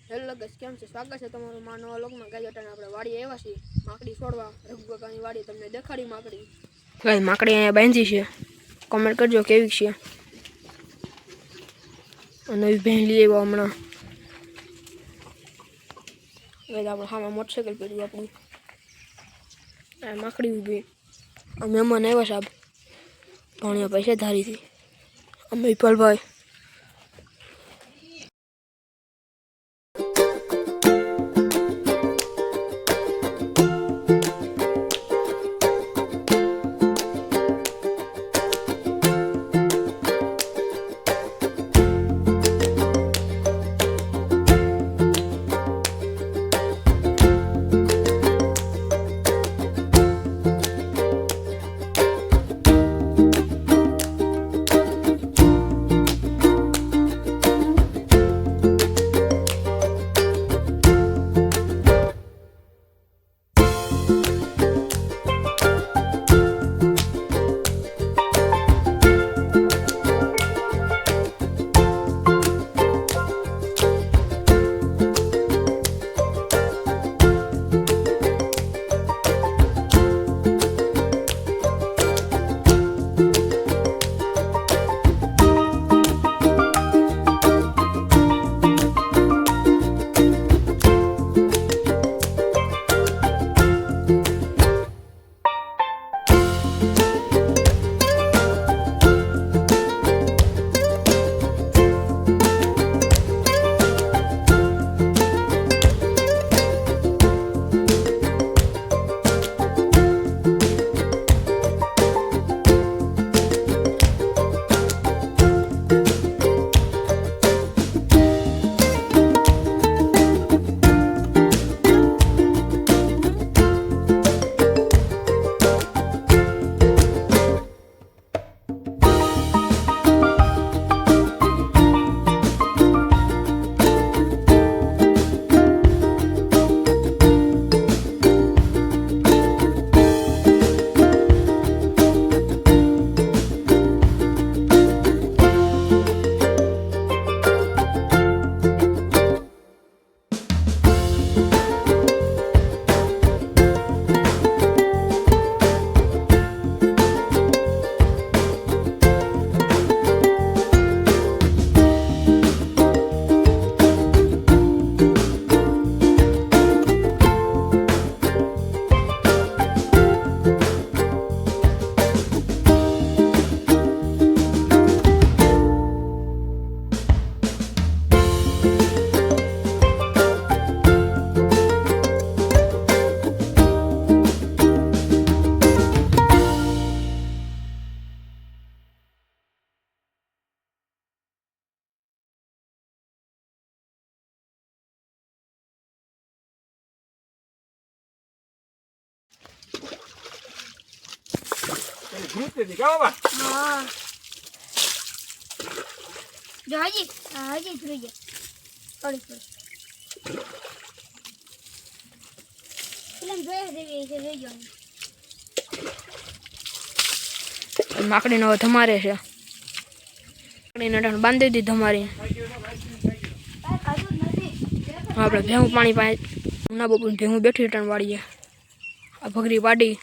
Hello guys, કેમ છે? સ્વાગત છે તમારું મારા નવા વ્લોગમાં। ગાઈસ અટાણે આપણે વાડીએ આવ્યા છીએ માકડી છોડવા। રઘુકાકાની વાડી તમને દેખાડી માકડી। ગાઈસ માકડી અહીંયા બાંધી છે, કમેન્ટ કરજો કેવી છે। નવી ભેણ લઈ આવ્યા હમણાં। ગાઈસ આપણે સામે મોટરસાઇકલ પડી આપણી, આ માકડી ઊભી। અમે મહેમાન આવ્યા સાહેબ ભણ્યા પૈસા ધારીથી અમે વિપલભાઈ। ગ્રુપ થી ગાવા બા હા જો હાજી જોઈ ગયા થોડી ફિલ્મ જોઈ દેવી છે લઈ જાવ। માકડીનો ધમારે છે, માકડીને અટાણ બાંધી દીધી ધમારી। આપણે ભેહું પાણી પાય ના બપોર ભેહું બેઠી અટાણ વાળીએ। આ ભગરી વાડી